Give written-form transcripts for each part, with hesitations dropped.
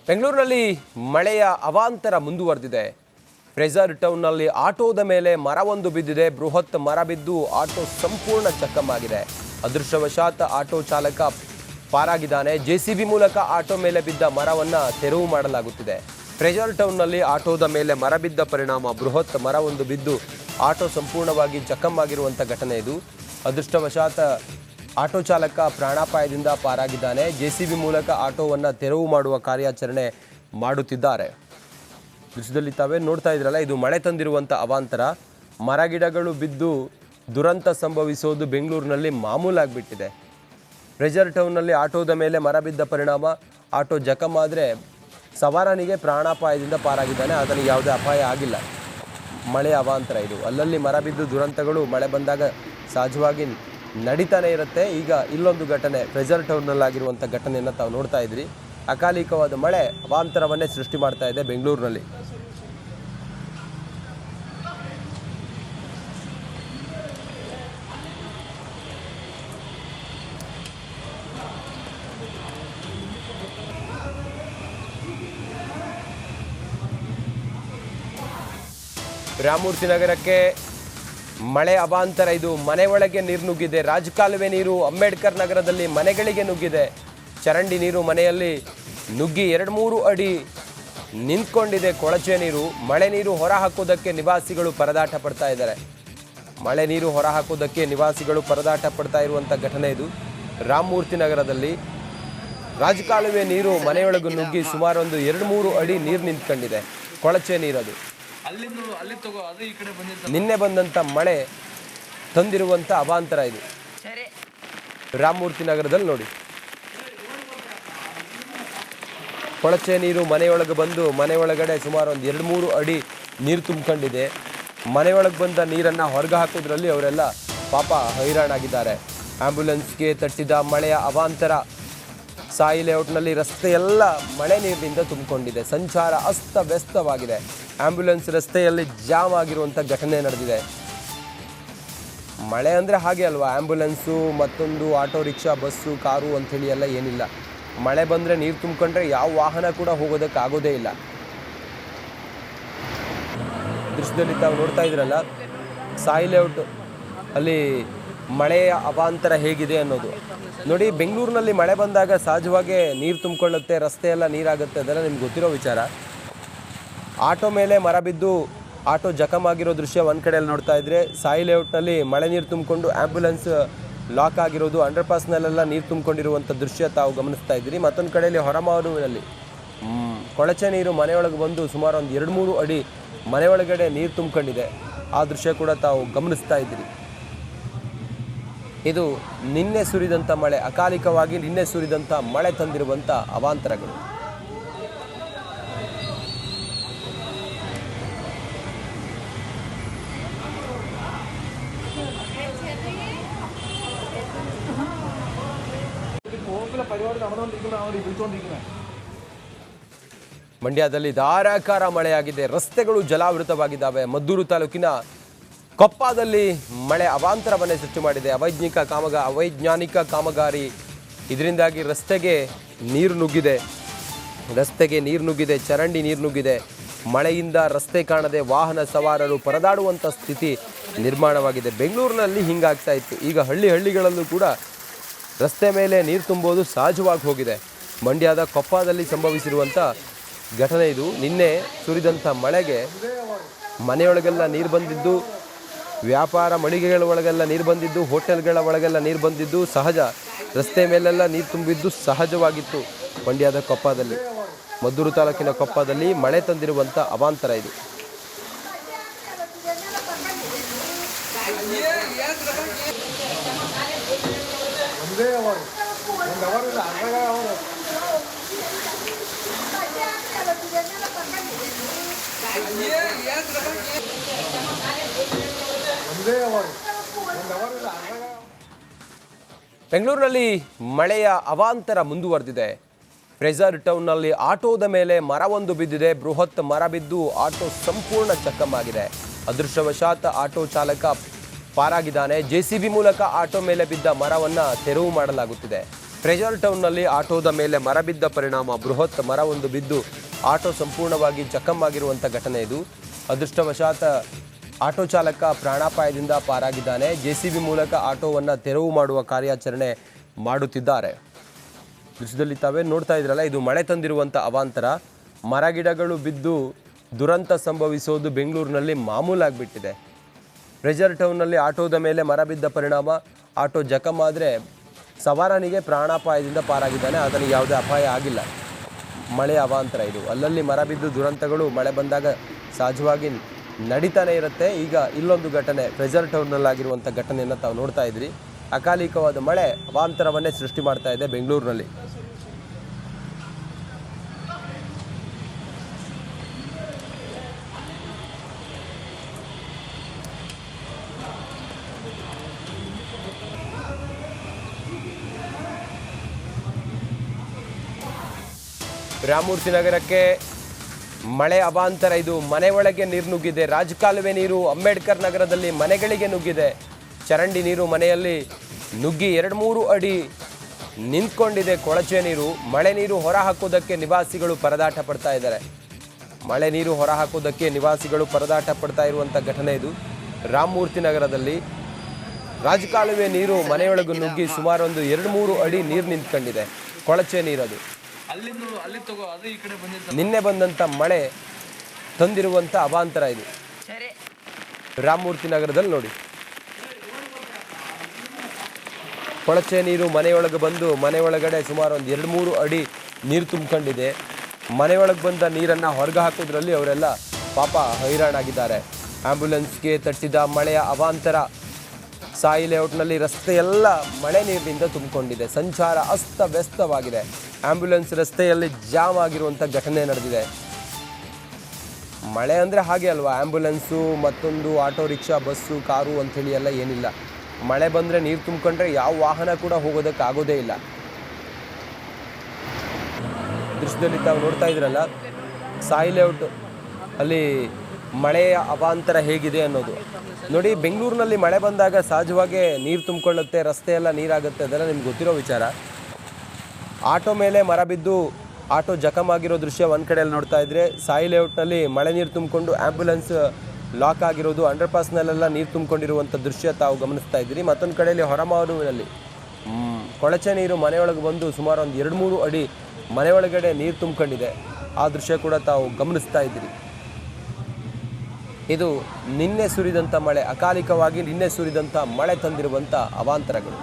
ಬೆಂಗಳೂರಿನಲ್ಲಿ ಮಳೆಯ ಅವಾಂತರ ಮುಂದುವರೆದಿದೆ. ಫ್ರೇಜರ್ ಟೌನ್ನಲ್ಲಿ ಆಟೋದ ಮೇಲೆ ಮರವೊಂದು ಬಿದ್ದಿದೆ. ಬೃಹತ್ ಮರ ಬಿದ್ದು ಆಟೋ ಸಂಪೂರ್ಣ ಚಕ್ಕಮಾಗಿದೆ. ಅದೃಷ್ಟವಶಾತ್ ಆಟೋ ಚಾಲಕ ಪಾರಾಗಿದ್ದಾನೆ. ಜೆಸಿಬಿ ಮೂಲಕ ಆಟೋ ಮೇಲೆ ಬಿದ್ದ ಮರವನ್ನು ತೆರವು ಮಾಡಲಾಗುತ್ತಿದೆ. ಫ್ರೇಜರ್ ಟೌನ್ನಲ್ಲಿ ಆಟೋದ ಮೇಲೆ ಮರ ಬಿದ್ದ ಪರಿಣಾಮ ಬೃಹತ್ ಮರವೊಂದು ಬಿದ್ದು ಆಟೋ ಸಂಪೂರ್ಣವಾಗಿ ಚಕ್ಕಮಾಗಿರುವಂಥ ಘಟನೆ ಇದು. ಅದೃಷ್ಟವಶಾತ್ ಆಟೋ ಚಾಲಕ ಪ್ರಾಣಾಪಾಯದಿಂದ ಪಾರಾಗಿದ್ದಾನೆ. ಜೆಸಿಬಿ ಮೂಲಕ ಆಟೋವನ್ನು ತೆರವು ಮಾಡುವ ಕಾರ್ಯಾಚರಣೆ ಮಾಡುತ್ತಿದ್ದಾರೆ. ದೃಶ್ಯದಲ್ಲಿ ತಾವೇ ನೋಡ್ತಾ ಇದ್ರಲ್ಲ, ಇದು ಮಳೆ ತಂದಿರುವಂಥ ಅವಾಂತರ. ಮರಗಿಡಗಳು ಬಿದ್ದು ದುರಂತ ಸಂಭವಿಸೋದು ಬೆಂಗಳೂರಿನಲ್ಲಿ ಮಾಮೂಲಾಗಿಬಿಟ್ಟಿದೆ. ಫ್ರೇಜರ್ ಟೌನ್ನಲ್ಲಿ ಆಟೋದ ಮೇಲೆ ಮರ ಬಿದ್ದ ಪರಿಣಾಮ ಆಟೋ ಜಖಮಾದರೆ ಸವಾರನಿಗೆ ಪ್ರಾಣಾಪಾಯದಿಂದ ಪಾರಾಗಿದ್ದಾನೆ. ಆತನಿಗೆ ಯಾವುದೇ ಅಪಾಯ ಆಗಿಲ್ಲ. ಮಳೆಯ ಅವಾಂತರ ಇದು. ಅಲ್ಲಲ್ಲಿ ಮರ ಬಿದ್ದು ದುರಂತಗಳು ಮಳೆ ಬಂದಾಗ ಸಹಜವಾಗಿ ನಡೀತಾನೆ ಇರುತ್ತೆ. ಈಗ ಇಲ್ಲೊಂದು ಘಟನೆ, ಫ್ರೇಜರ್ ಟೌನ್ನಲ್ಲಾಗಿರುವಂಥ ಘಟನೆಯನ್ನು ತಾವು ನೋಡ್ತಾ ಇದ್ರಿ. ಅಕಾಲಿಕವಾದ ಮಳೆ ಅವಾಂತರವನ್ನೇ ಸೃಷ್ಟಿ ಮಾಡ್ತಾ ಇದೆ ಬೆಂಗಳೂರಿನಲ್ಲಿ. ರಾಮಮೂರ್ತಿ ನಗರಕ್ಕೆ ಮಳೆ ಅವಾಂತರ ಇದು. ಮನೆ ಒಳಗೆ ನೀರು ನುಗ್ಗಿದೆ. ರಾಜಕಾಲುವೆ ನೀರು ಅಂಬೇಡ್ಕರ್ ನಗರದಲ್ಲಿ ಮನೆಗಳಿಗೆ ನುಗ್ಗಿದೆ. ಚರಂಡಿ ನೀರು ಮನೆಯಲ್ಲಿ ನುಗ್ಗಿ 2-3 ಅಡಿ ನಿಂತ್ಕೊಂಡಿದೆ. ಕೊಳಚೆ ನೀರು. ಮಳೆ ನೀರು ಹೊರ ಹಾಕೋದಕ್ಕೆ ನಿವಾಸಿಗಳು ಪರದಾಟ ಪಡ್ತಾ ಇದ್ದಾರೆ. ಮಳೆ ನೀರು ಹೊರ ಹಾಕೋದಕ್ಕೆ ನಿವಾಸಿಗಳು ಪರದಾಟ ಪಡ್ತಾ ಇರುವಂಥ ಘಟನೆ ಇದು. ರಾಮಮೂರ್ತಿ ನಗರದಲ್ಲಿ ರಾಜಕಾಲುವೆ ನೀರು ಮನೆಯೊಳಗೆ ನುಗ್ಗಿ ಸುಮಾರು ಒಂದು 2-3 ಅಡಿ ನೀರು ನಿಂತ್ಕೊಂಡಿದೆ. ಕೊಳಚೆ ನೀರದು. ನಿನ್ನೆ ಬಂದಂಥ ಮಳೆ ತಂದಿರುವಂಥ ಅವಾಂತರ ಇದು. ರಾಮಮೂರ್ತಿ ನಗರದಲ್ಲಿ ನೋಡಿ, ಕೊಳಚೆ ನೀರು ಮನೆಯೊಳಗೆ ಬಂದು ಮನೆಯೊಳಗಡೆ ಸುಮಾರು ಒಂದು 2-3 ಅಡಿ ನೀರು ತುಂಬಿಕೊಂಡಿದೆ. ಮನೆಯೊಳಗೆ ಬಂದ ನೀರನ್ನು ಹೊರಗೆ ಹಾಕೋದ್ರಲ್ಲಿ ಅವರೆಲ್ಲ ಪಾಪ ಹೈರಾಣಾಗಿದ್ದಾರೆ. ಆ್ಯಂಬುಲೆನ್ಸ್ಗೆ ತಟ್ಟಿದ ಮಳೆಯ ಅವಾಂತರ. ಸಾಯಿ ಲೇಔಟ್ನಲ್ಲಿ ರಸ್ತೆಯೆಲ್ಲ ಮಳೆ ನೀರಿನಿಂದ ತುಂಬಿಕೊಂಡಿದೆ. ಸಂಚಾರ ಅಸ್ತವ್ಯಸ್ತವಾಗಿದೆ. ಆ್ಯಂಬುಲೆನ್ಸ್ ರಸ್ತೆಯಲ್ಲಿ ಜಾಮ್ ಆಗಿರುವಂಥ ಘಟನೆ ನಡೆದಿದೆ. ಮಳೆ ಅಂದರೆ ಹಾಗೆ ಅಲ್ವಾ, ಆ್ಯಂಬುಲೆನ್ಸು ಮತ್ತೊಂದು ಆಟೋ ರಿಕ್ಷಾ ಬಸ್ಸು ಕಾರು ಅಂಥೇಳಿ ಎಲ್ಲ ಏನಿಲ್ಲ. ಮಳೆ ಬಂದರೆ ನೀರು ತುಂಬಿಕೊಂಡ್ರೆ ಯಾವ ವಾಹನ ಕೂಡ ಹೋಗೋದಕ್ಕಾಗೋದೇ ಇಲ್ಲ. ದೃಶ್ಯದಲ್ಲಿ ತಾವು ನೋಡ್ತಾ ಇದ್ರಲ್ಲ, ಸಾಯಿ ಲೇಔಟ್ ಅಲ್ಲಿ ಮಳೆಯ ಅವಾಂತರ ಹೇಗಿದೆ ಅನ್ನೋದು ನೋಡಿ. ಬೆಂಗಳೂರಿನಲ್ಲಿ ಮಳೆ ಬಂದಾಗ ಸಹಜವಾಗಿ ನೀರು ತುಂಬಿಕೊಳ್ಳುತ್ತೆ, ರಸ್ತೆ ಎಲ್ಲ ನೀರಾಗುತ್ತೆ, ಅದೆಲ್ಲ ನಿಮ್ಗೆ ಗೊತ್ತಿರೋ ವಿಚಾರ. ಆಟೋ ಮೇಲೆ ಮರ ಬಿದ್ದು ಆಟೋ ಜಖಮಾಗಿರೋ ದೃಶ್ಯ ಒಂದು ಕಡೆಯಲ್ಲಿ ನೋಡ್ತಾ ಇದ್ರೆ, ಸಾಯಿ ಲೇಔಟ್ನಲ್ಲಿ ಮಳೆ ನೀರು ತುಂಬಿಕೊಂಡು ಆ್ಯಂಬುಲೆನ್ಸ್ ಲಾಕ್ ಆಗಿರೋದು, ಅಂಡರ್ ಪಾಸ್ನಲ್ಲೆಲ್ಲ ನೀರು ತುಂಬಿಕೊಂಡಿರುವಂಥ ದೃಶ್ಯ ತಾವು ಗಮನಿಸ್ತಾ ಇದ್ದೀರಿ. ಮತ್ತೊಂದು ಕಡೆಯಲ್ಲಿ ಹೊರಮಾರುವಿನಲ್ಲಿ ಕೊಳಚೆ ನೀರು ಮನೆಯೊಳಗೆ ಬಂದು ಸುಮಾರು ಒಂದು 2-3 ಅಡಿ ಮನೆಯೊಳಗಡೆ ನೀರು ತುಂಬಿಕೊಂಡಿದೆ. ಆ ದೃಶ್ಯ ಕೂಡ ತಾವು ಗಮನಿಸ್ತಾ ಇದ್ದೀರಿ. ಇದು ನಿನ್ನೆ ಸುರಿದಂಥ ಮಳೆ, ಅಕಾಲಿಕವಾಗಿ ನಿನ್ನೆ ಸುರಿದಂಥ ಮಳೆ ತಂದಿರುವಂಥ ಅವಾಂತರಗಳು. ಮಂಡ್ಯದಲ್ಲಿ ಧಾರಾಕಾರ ಮಳೆಯಾಗಿದೆ. ರಸ್ತೆಗಳು ಜಲಾವೃತವಾಗಿದ್ದಾವೆ. ಮದ್ದೂರು ತಾಲೂಕಿನ ಕೊಪ್ಪದಲ್ಲಿ ಮಳೆ ಅವಾಂತರವನ್ನೇ ಸೃಷ್ಟಿ ಮಾಡಿದೆ. ಅವೈಜ್ಞಾನಿಕ ಕಾಮಗಾರಿ, ಇದರಿಂದಾಗಿ ರಸ್ತೆಗೆ ನೀರು ನುಗ್ಗಿದೆ. ಚರಂಡಿ ನೀರು ನುಗ್ಗಿದೆ. ಮಳೆಯಿಂದ ರಸ್ತೆ ಕಾಣದೆ ವಾಹನ ಸವಾರರು ಪರದಾಡುವಂಥ ಸ್ಥಿತಿ ನಿರ್ಮಾಣವಾಗಿದೆ. ಬೆಂಗಳೂರಿನಲ್ಲಿ ಹಿಂಗಾಗ್ತಾ ಇತ್ತು. ಈಗ ಹಳ್ಳಿಗಳಲ್ಲೂ ಕೂಡ ರಸ್ತೆ ಮೇಲೆ ನೀರು ತುಂಬೋದು ಸಹಜವಾಗಿ ಹೋಗಿದೆ. ಮಂಡ್ಯದ ಕೊಪ್ಪದಲ್ಲಿ ಸಂಭವಿಸಿರುವಂಥ ಘಟನೆ ಇದು. ನಿನ್ನೆ ಸುರಿದಂಥ ಮಳೆಗೆ ಮನೆಯೊಳಗೆಲ್ಲ ನೀರು ಬಂದಿದ್ದು, ವ್ಯಾಪಾರ ಮಳಿಗೆಗಳ ಒಳಗೆಲ್ಲ ನೀರು ಬಂದಿದ್ದು, ಹೋಟೆಲ್ಗಳ ಒಳಗೆಲ್ಲ ನೀರು ಬಂದಿದ್ದು ಸಹಜ. ರಸ್ತೆ ಮೇಲೆಲ್ಲ ನೀರು ತುಂಬಿದ್ದು ಸಹಜವಾಗಿತ್ತು. ಮಂಡ್ಯದ ಕೊಪ್ಪದಲ್ಲಿ, ಮದ್ದೂರು ತಾಲೂಕಿನ ಕೊಪ್ಪದಲ್ಲಿ ಮಳೆ ತಂದಿರುವಂಥ ಅವಾಂತರ ಇದು. ಬೆಂಗಳೂರಿನಲ್ಲಿ ಮಳೆಯ ಅವಾಂತರ ಮುಂದುವರೆದಿದೆ. ಫ್ರೇಜರ್ ಟೌನ್ನಲ್ಲಿ ಆಟೋದ ಮೇಲೆ ಮರವೊಂದು ಬಿದ್ದಿದೆ. ಬೃಹತ್ ಮರ ಬಿದ್ದು ಆಟೋ ಸಂಪೂರ್ಣ ಚಕ್ಕಮಾಗಿದೆ. ಅದೃಷ್ಟವಶಾತ್ ಆಟೋ ಚಾಲಕ ಪಾರಾಗಿದ್ದಾನೆ. ಜೆಸಿಬಿ ಮೂಲಕ ಆಟೋ ಮೇಲೆ ಬಿದ್ದ ಮರವನ್ನು ತೆರವು ಮಾಡಲಾಗುತ್ತಿದೆ. ಫ್ರೆಜರ್ ಟೌನ್ನಲ್ಲಿ ಆಟೋದ ಮೇಲೆ ಮರ ಬಿದ್ದ ಪರಿಣಾಮ ಬೃಹತ್ ಮರವೊಂದು ಬಿದ್ದು ಆಟೋ ಸಂಪೂರ್ಣವಾಗಿ ಜಖಮ್ಮಾಗಿರುವಂಥ ಘಟನೆ ಇದು. ಅದೃಷ್ಟವಶಾತ್ ಆಟೋ ಚಾಲಕ ಪ್ರಾಣಾಪಾಯದಿಂದ ಪಾರಾಗಿದ್ದಾನೆ. JCB ಮೂಲಕ ಆಟೋವನ್ನು ತೆರವು ಮಾಡುವ ಕಾರ್ಯಾಚರಣೆ ಮಾಡುತ್ತಿದ್ದಾರೆ. ದೃಶ್ಯದಲ್ಲಿ ತಾವೇ ನೋಡ್ತಾ ಇದ್ರಲ್ಲ, ಇದು ಮಳೆ ತಂದಿರುವಂಥ ಅವಾಂತರ. ಮರಗಿಡಗಳು ಬಿದ್ದು ದುರಂತ ಸಂಭವಿಸೋದು ಬೆಂಗಳೂರಿನಲ್ಲಿ ಮಾಮೂಲಾಗಿಬಿಟ್ಟಿದೆ. ಫ್ರೆಜರ್ ಟೌನ್ನಲ್ಲಿ ಆಟೋದ ಮೇಲೆ ಮರ ಬಿದ್ದ ಪರಿಣಾಮ ಆಟೋ ಜಖಮಾದರೆ ಸವಾರನಿಗೆ ಪ್ರಾಣಾಪಾಯದಿಂದ ಪಾರಾಗಿದ್ದಾನೆ. ಆತನಿಗೆ ಯಾವುದೇ ಅಪಾಯ ಆಗಿಲ್ಲ. ಮಳೆ ಅವಾಂತರ ಇದು. ಅಲ್ಲಲ್ಲಿ ಮರ ಬಿದ್ದು ದುರಂತಗಳು ಮಳೆ ಬಂದಾಗ ಸಹಜವಾಗಿ ನಡೀತಾನೆ ಇರುತ್ತೆ. ಈಗ ಇಲ್ಲೊಂದು ಘಟನೆ ಫ್ರೆಜರ್ ಟೌನ್ನಲ್ಲಾಗಿರುವಂಥ ಘಟನೆಯನ್ನು ತಾವು ನೋಡ್ತಾ ಇದ್ರಿ. ಅಕಾಲಿಕವಾದ ಮಳೆ ಅವಾಂತರವನ್ನೇ ಸೃಷ್ಟಿ ಮಾಡ್ತಾ ಇದೆ ಬೆಂಗಳೂರಿನಲ್ಲಿ. ರಾಮಮೂರ್ತಿ ನಗರಕ್ಕೆ ಮಳೆ ಅವಾಂತರ ಇದು. ಮನೆ ಒಳಗೆ ನೀರು ನುಗ್ಗಿದೆ. ರಾಜಕಾಲುವೆ ನೀರು ಅಂಬೇಡ್ಕರ್ ನಗರದಲ್ಲಿ ಮನೆಗಳಿಗೆ ನುಗ್ಗಿದೆ. ಚರಂಡಿ ನೀರು ಮನೆಯಲ್ಲಿ ನುಗ್ಗಿ 2-3 ಅಡಿ ನಿಂತ್ಕೊಂಡಿದೆ. ಕೊಳಚೆ ನೀರು. ಮಳೆ ನೀರು ಹೊರ ಹಾಕೋದಕ್ಕೆ ನಿವಾಸಿಗಳು ಪರದಾಟ ಪಡ್ತಾ ಇದ್ದಾರೆ. ಮಳೆ ನೀರು ಹೊರ ಹಾಕೋದಕ್ಕೆ ನಿವಾಸಿಗಳು ಪರದಾಟ ಪಡ್ತಾ ಇರುವಂಥ ಘಟನೆ ಇದು. ರಾಮಮೂರ್ತಿ ನಗರದಲ್ಲಿ ರಾಜಕಾಲುವೆ ನೀರು ಮನೆಯೊಳಗೆ ನುಗ್ಗಿ ಸುಮಾರು ಒಂದು 2-3 ಅಡಿ ನೀರು ನಿಂತ್ಕೊಂಡಿದೆ. ಕೊಳಚೆ ನೀರದು. ನಿನ್ನೆ ಬಂದಂಥ ಮಳೆ ತಂದಿರುವಂಥ ಅವಾಂತರ ಇದು. ರಾಮಮೂರ್ತಿ ನಗರದಲ್ಲಿ ನೋಡಿ, ಕೊಳಚೆ ನೀರು ಮನೆಯೊಳಗೆ ಬಂದು ಮನೆಯೊಳಗಡೆ ಸುಮಾರು ಒಂದು 2-3 ಅಡಿ ನೀರು ತುಂಬಿಕೊಂಡಿದೆ. ಮನೆಯೊಳಗೆ ಬಂದ ನೀರನ್ನು ಹೊರಗೆ ಹಾಕೋದ್ರಲ್ಲಿ ಅವರೆಲ್ಲ ಪಾಪ ಹೈರಾಣಾಗಿದ್ದಾರೆ. ಆಂಬ್ಯುಲೆನ್ಸ್ಗೆ ತಟ್ಟಿದ ಮಳೆಯ ಅವಾಂತರ. ಸಾಯಿ ಲೇಔಟ್ನಲ್ಲಿ ರಸ್ತೆಯೆಲ್ಲ ಮಳೆ ನೀರಿನಿಂದ ತುಂಬಿಕೊಂಡಿದೆ. ಸಂಚಾರ ಅಸ್ತವ್ಯಸ್ತವಾಗಿದೆ. ಆಂಬ್ಯುಲೆನ್ಸ್ ರಸ್ತೆಯಲ್ಲಿ ಜಾಮ್ ಆಗಿರುವಂಥ ಘಟನೆ ನಡೆದಿದೆ. ಮಳೆ ಅಂದರೆ ಹಾಗೆ ಅಲ್ವಾ, ಆಂಬ್ಯುಲೆನ್ಸು ಮತ್ತೊಂದು ಆಟೋ ರಿಕ್ಷಾ ಬಸ್ಸು ಕಾರು ಅಂಥೇಳಿ ಎಲ್ಲ ಏನಿಲ್ಲ. ಮಳೆ ಬಂದರೆ ನೀರು ತುಂಬಿಕೊಂಡ್ರೆ ಯಾವ ವಾಹನ ಕೂಡ ಹೋಗೋದಕ್ಕೆ ಆಗೋದೇ ಇಲ್ಲ. ದೃಶ್ಯದಲ್ಲಿ ತಾವು ನೋಡ್ತಾ ಇದ್ರಲ್ಲ, ಸಾಯಿ ಲೇಔಟ್ ಅಲ್ಲಿ ಮಳೆಯ ಅವಾಂತರ ಹೇಗಿದೆ ಅನ್ನೋದು ನೋಡಿ. ಬೆಂಗಳೂರಿನಲ್ಲಿ ಮಳೆ ಬಂದಾಗ ಸಹಜವಾಗಿ ನೀರು ತುಂಬಿಕೊಳ್ಳುತ್ತೆ, ರಸ್ತೆ ಎಲ್ಲ ನೀರಾಗುತ್ತೆ, ಅದೆಲ್ಲ ನಿಮ್ಗೆ ಗೊತ್ತಿರೋ ವಿಚಾರ. ಆಟೋ ಮೇಲೆ ಮರ ಬಿದ್ದು ಆಟೋ ಜಖಮಾಗಿರೋ ದೃಶ್ಯ ಒಂದು ಕಡೆಯಲ್ಲಿ ನೋಡ್ತಾ ಇದ್ರೆ, ಸಾಯಿ ಲೇಔಟ್ನಲ್ಲಿ ಮಳೆ ನೀರು ತುಂಬಿಕೊಂಡು ಆ್ಯಂಬುಲೆನ್ಸ್ ಲಾಕ್ ಆಗಿರೋದು, ಅಂಡರ್ ಪಾಸ್ನಲ್ಲೆಲ್ಲ ನೀರು ತುಂಬಿಕೊಂಡಿರುವಂಥ ದೃಶ್ಯ ತಾವು ಗಮನಿಸ್ತಾ ಇದ್ದೀರಿ. ಮತ್ತೊಂದು ಕಡೆಯಲ್ಲಿ ಹೊರಮಾರುವಿನಲ್ಲಿ ಕೊಳಚೆ ನೀರು ಮನೆಯೊಳಗೆ ಬಂದು ಸುಮಾರು ಒಂದು 2-3 ಅಡಿ ಮನೆಯೊಳಗಡೆ ನೀರು ತುಂಬಿಕೊಂಡಿದೆ. ಆ ದೃಶ್ಯ ಕೂಡ ತಾವು ಗಮನಿಸ್ತಾ ಇದ್ದೀರಿ. ಇದು ನಿನ್ನೆ ಸುರಿದಂಥ ಮಳೆ, ಅಕಾಲಿಕವಾಗಿ ನಿನ್ನೆ ಸುರಿದಂಥ ಮಳೆ ತಂದಿರುವಂಥ ಅವಾಂತರಗಳು.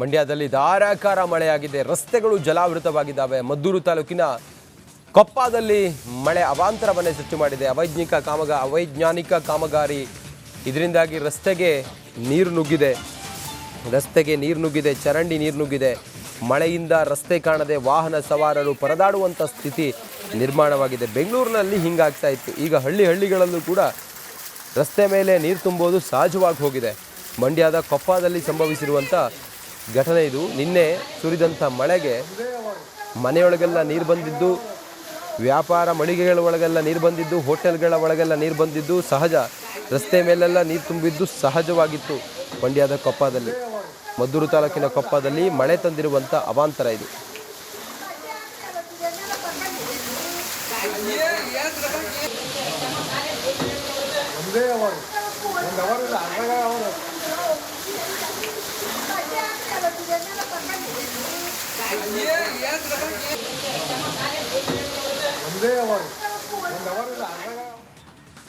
ಮಂಡ್ಯದಲ್ಲಿ ಧಾರಾಕಾರ ಮಳೆಯಾಗಿದೆ. ರಸ್ತೆಗಳು ಜಲಾವೃತವಾಗಿದ್ದಾವೆ. ಮದ್ದೂರು ತಾಲೂಕಿನ ಕೊಪ್ಪದಲ್ಲಿ ಮಳೆ ಅವಾಂತರವನ್ನೇ ಸೃಷ್ಟಿ ಮಾಡಿದೆ. ಅವೈಜ್ಞಾನಿಕ ಕಾಮಗಾರಿ, ಇದರಿಂದಾಗಿ ರಸ್ತೆಗೆ ನೀರು ನುಗ್ಗಿದೆ, ಚರಂಡಿ ನೀರು ನುಗ್ಗಿದೆ. ಮಳೆಯಿಂದ ರಸ್ತೆ ಕಾಣದೆ ವಾಹನ ಸವಾರರು ಪರದಾಡುವಂಥ ಸ್ಥಿತಿ ನಿರ್ಮಾಣವಾಗಿದೆ. ಬೆಂಗಳೂರಿನಲ್ಲಿ ಹಿಂಗಾಗ್ತಾ ಇತ್ತು. ಈಗ ಹಳ್ಳಿಗಳಲ್ಲೂ ಕೂಡ ರಸ್ತೆ ಮೇಲೆ ನೀರು ತುಂಬೋದು ಸಹಜವಾಗಿ ಹೋಗಿದೆ. ಮಂಡ್ಯದ ಕೊಪ್ಪದಲ್ಲಿ ಸಂಭವಿಸಿರುವಂಥ ಘಟನೆ ಇದು. ನಿನ್ನೆ ಸುರಿದಂಥ ಮಳೆಗೆ ಮನೆಯೊಳಗೆಲ್ಲ ನೀರು ಬಂದಿದ್ದು, ವ್ಯಾಪಾರ ಮಳಿಗೆಗಳ ಒಳಗೆಲ್ಲ ನೀರು ಬಂದಿದ್ದು, ಹೋಟೆಲ್ಗಳ ಒಳಗೆಲ್ಲ ನೀರು ಬಂದಿದ್ದು ಸಹಜ. ರಸ್ತೆ ಮೇಲೆಲ್ಲ ನೀರು ತುಂಬಿದ್ದು ಸಹಜವಾಗಿತ್ತು. ಮಂಡ್ಯದ ಕೊಪ್ಪದಲ್ಲಿ, ಮದ್ದೂರು ತಾಲೂಕಿನ ಕೊಪ್ಪದಲ್ಲಿ ಮಳೆ ತಂದಿರುವಂಥ ಅವಾಂತರ ಇದು. ಒಂದೇ